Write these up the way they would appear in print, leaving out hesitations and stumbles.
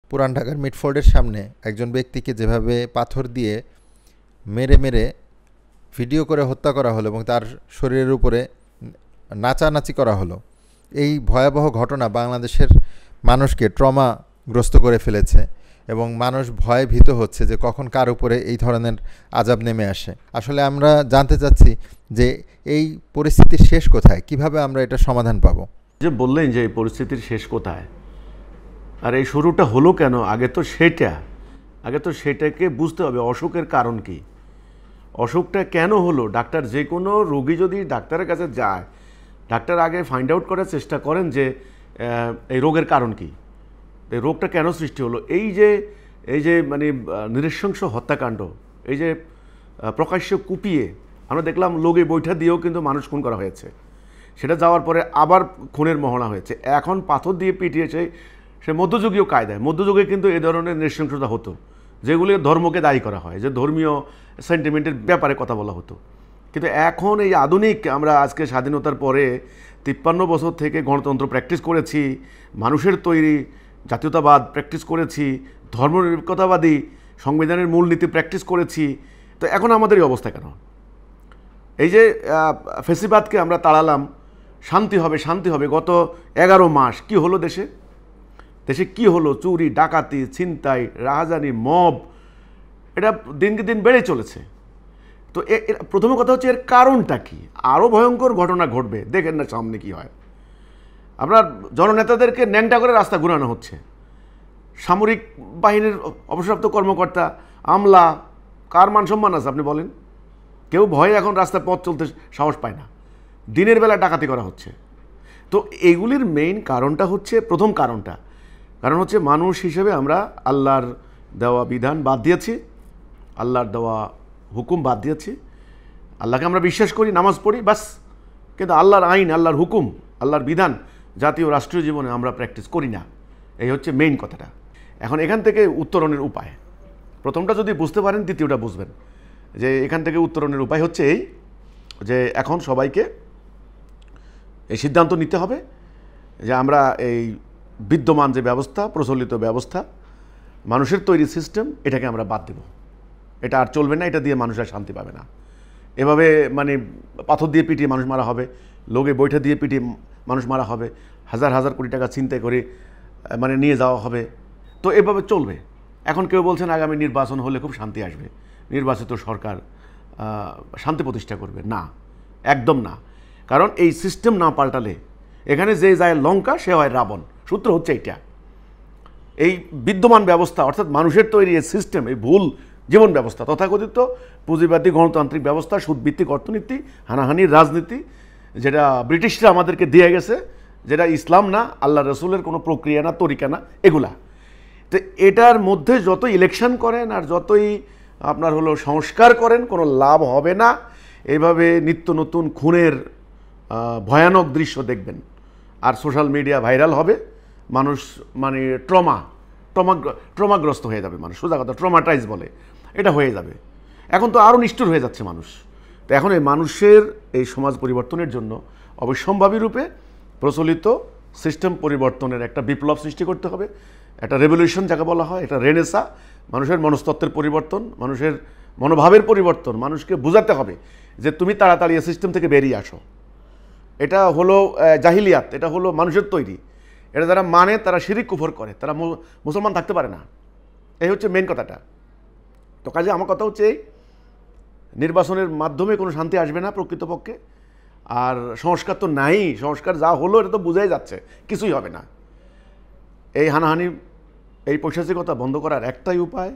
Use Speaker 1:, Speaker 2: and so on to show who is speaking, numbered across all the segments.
Speaker 1: পুরান ঢাকার মিটফোর্ডের সামনে একজন ব্যক্তিকে যেভাবে পাথর দিয়ে মেরে মেরে ভিডিও করে হত্যা করা হলো এবং তার শরীরের উপরে নাচানাচি করা হলো, এই ভয়াবহ ঘটনা বাংলাদেশের মানুষকে ট্রমাগ্রস্ত করে ফেলেছে এবং মানুষ ভয়ে ভীত হচ্ছে যে কখন কার উপরে এই ধরনের আযাব নেমে আসে। আসলে আমরা জানতে চাচ্ছি যে এই পরিস্থিতির শেষ কোথায়, কিভাবে আমরা এটা সমাধান পাবো।
Speaker 2: যে বললেন যে এই পরিস্থিতির শেষ কোথায় আর এই শুরুটা হলো কেন, আগে তো সেটাকে বুঝতে হবে। অসুখের কারণ কি, অসুখটা কেন হলো। ডাক্তার যে কোনো রোগী যদি ডাক্তারের কাছে যায়, ডাক্তার আগে ফাইন্ড আউট করার চেষ্টা করেন যে এই রোগের কারণ কি, এই রোগটা কেন সৃষ্টি হলো। এই যে মানে নৃশংস হত্যাকাণ্ড, এই যে প্রকাশ্য কুপিয়ে আমরা দেখলাম, লোকে বৈঠা দিয়েও কিন্তু মানুষ খুন করা হয়েছে, সেটা যাওয়ার পরে আবার খুনের মহড়া হয়েছে, এখন পাথর দিয়ে পিটিয়েছে। সে মধ্যযুগীয় কায়দায়, মধ্যযুগে কিন্তু এ ধরনের নৃশংসতা হতো, যেগুলি ধর্মকে দায়ী করা হয়, যে ধর্মীয় সেন্টিমেন্টের ব্যাপারে কথা বলা হতো। কিন্তু এখন এই আধুনিক, আমরা আজকে স্বাধীনতার পরে 53 বছর থেকে গণতন্ত্র প্র্যাকটিস করেছি, মানুষের তৈরি জাতীয়তাবাদ প্র্যাকটিস করেছি, ধর্মনিরপেক্ষতাবাদী সংবিধানের মূলনীতি প্র্যাকটিস করেছি, তো এখন আমাদের এই অবস্থা কেন? এই যে ফেসিবাদকে আমরা তাড়ালাম, শান্তি হবে, গত 11 মাস কি হলো দেশে কি হলো? চুরি, ডাকাতি, ছিনতাই, রাহাজানি, মব, এটা দিনকে দিন বেড়ে চলেছে। তো প্রথম কথা হচ্ছে এর কারণটা কি? আরও ভয়ঙ্কর ঘটনা ঘটবে, দেখেন না সামনে কি হয়। আপনার জননেতাদেরকে ন্যাংটা করে রাস্তা ঘুরানো হচ্ছে, সামরিক বাহিনীর অবসরপ্রাপ্ত কর্মকর্তা, আমলা, কার মান সম্মান আছে আপনি বলেন? কেউ ভয়ে এখন রাস্তায় পথ চলতে সাহস পায় না, দিনের বেলা ডাকাতি করা হচ্ছে। তো এগুলির মেইন কারণটা হচ্ছে, প্রথম কারণ হচ্ছে মানুষ হিসেবে আমরা আল্লাহর দেওয়া বিধান বাদ দিয়েছি, আল্লাহর দেওয়া হুকুম বাদ দিয়েছি। আল্লাহকে আমরা বিশ্বাস করি, নামাজ পড়ি, বাস, কিন্তু আল্লাহর আইন, আল্লাহর হুকুম, আল্লাহর বিধান জাতীয় রাষ্ট্রীয় জীবনে আমরা প্র্যাকটিস করি না। এই হচ্ছে মেইন কথাটা। এখন এখান থেকে উত্তরণের উপায়, প্রথমটা যদি বুঝতে পারেন দ্বিতীয়টা বুঝবেন। যে এখান থেকে উত্তরণের উপায় হচ্ছে এই, যে এখন সবাইকে এই সিদ্ধান্ত নিতে হবে যে আমরা এই বিদ্যমান যে ব্যবস্থা, প্রচলিত ব্যবস্থা, মানুষের তৈরি সিস্টেম, এটাকে আমরা বাদ দেব। এটা আর চলবে না, এটা দিয়ে মানুষ আর শান্তি পাবে না। এভাবে মানে পাথর দিয়ে পিটিয়ে মানুষ মারা হবে, লোকে বৈঠা দিয়ে পিটিয়ে মানুষ মারা হবে, হাজার হাজার কোটি টাকা ছিনতাই করে মানে নিয়ে যাওয়া হবে, তো এভাবে চলবে। এখন কেউ বলছেন আগামী নির্বাচন হলে খুব শান্তি আসবে, নির্বাচিত সরকার শান্তি প্রতিষ্ঠা করবে। না, একদম না। কারণ এই সিস্টেম না পাল্টালে, এখানে যে যায় লঙ্কা সে হয় রাবণ, সূত্র হচ্ছে এইটা। এই বিদ্যমান ব্যবস্থা, অর্থাৎ মানুষের তৈরি এই সিস্টেম, এই ভুল জীবন ব্যবস্থা, তথাকথিত পুঁজিবাদী গণতান্ত্রিক ব্যবস্থা, সুদভিত্তিক অর্থনীতি, হানাহানির রাজনীতি, যেটা ব্রিটিশরা আমাদেরকে দিয়ে গেছে, যেটা ইসলাম না, আল্লাহ রসুলের কোনো প্রক্রিয়া না, তরিকা না, এগুলা। তো এটার মধ্যে যত ইলেকশন করেন আর যতই আপনার হলো সংস্কার করেন, কোনো লাভ হবে না। এইভাবে নিত্য নতুন খুনের ভয়ানক দৃশ্য দেখবেন, আর সোশ্যাল মিডিয়া ভাইরাল হবে, মানুষ মানে ট্রমাগ্রস্ত হয়ে যাবে মানুষ, সোজা কথা ট্রমাটাইজ বলে, এটা হয়ে যাবে। এখন তো আরও নিষ্ঠুর হয়ে যাচ্ছে মানুষ। তো এখন এই মানুষের এই সমাজ পরিবর্তনের জন্য অবশ্যম্ভাবী রূপে প্রচলিত সিস্টেম পরিবর্তনের একটা বিপ্লব সৃষ্টি করতে হবে, একটা রেভলিউশন যাকে বলা হয়, একটা রেনেসা, মানুষের মনস্তত্ত্বের পরিবর্তন, মানুষের মনোভাবের পরিবর্তন। মানুষকে বোঝাতে হবে যে তুমি তাড়াতাড়ি এই সিস্টেম থেকে বেরিয়ে আসো। এটা হলো জাহিলিয়াত, এটা হলো মানুষের তৈরি, এটা যারা মানে তারা শিরিক কুফর করে, তারা মুসলমান থাকতে পারে না। এই হচ্ছে মেন কথাটা। তো কাজে আমার কথা হচ্ছে এই, নির্বাচনের মাধ্যমে কোনো শান্তি আসবে না প্রকৃতপক্ষে। আর সংস্কার তো নাই, সংস্কার যা হলো এটা তো বোঝাই যাচ্ছে, কিছুই হবে না। এই হানাহানি, এই পৈশাচিকতা বন্ধ করার একটাই উপায়,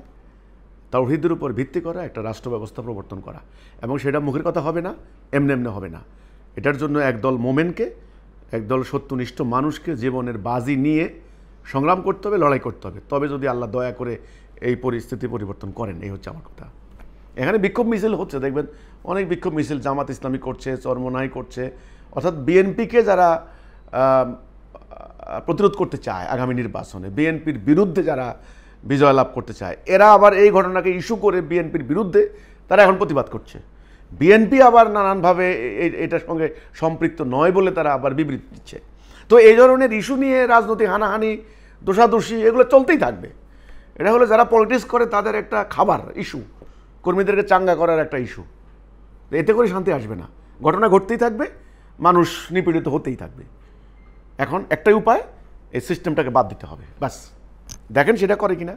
Speaker 2: তাওহীদের উপর ভিত্তি করা একটা রাষ্ট্র ব্যবস্থা প্রবর্তন করা। এবং সেটা মুখের কথা হবে না, এমনি হবে না। এটার জন্য একদল মোমেনকে, একদল সত্যনিষ্ঠ মানুষকে জীবনের বাজি নিয়ে সংগ্রাম করতে হবে, লড়াই করতে হবে। তবে যদি আল্লাহ দয়া করে এই পরিস্থিতি পরিবর্তন করেন, এই হচ্ছে আমার কথা। এখানে বিক্ষোভ মিছিল হচ্ছে, দেখবেন অনেক বিক্ষোভ মিছিল জামাত ইসলামী করছে, চরমনাই করছে, অর্থাৎ বিএনপিকে যারা প্রতিরোধ করতে চায় আগামী নির্বাচনে, বিএনপির বিরুদ্ধে যারা বিজয় লাভ করতে চায়, এরা আবার এই ঘটনাকে ইস্যু করে বিএনপির বিরুদ্ধে তারা এখন প্রতিবাদ করছে। বিএনপি আবার নানানভাবে এটার সঙ্গে সম্পৃক্ত নয় বলে তারা আবার বিবৃতি দিচ্ছে। তো এই ধরনের ইস্যু নিয়ে রাজনৈতিক হানাহানি, দোষাদোষী, এগুলো চলতেই থাকবে। এটা হলো যারা পলিটিক্স করে তাদের একটা খাবার ইস্যু, কর্মীদেরকে চাঙ্গা করার একটা ইস্যু। এতে করে শান্তি আসবে না, ঘটনা ঘটতেই থাকবে, মানুষ নিপীড়িত হতেই থাকবে। এখন একটাই উপায়, এই সিস্টেমটাকে বাদ দিতে হবে, ব্যাস। দেখেন সেটা করে কিনা।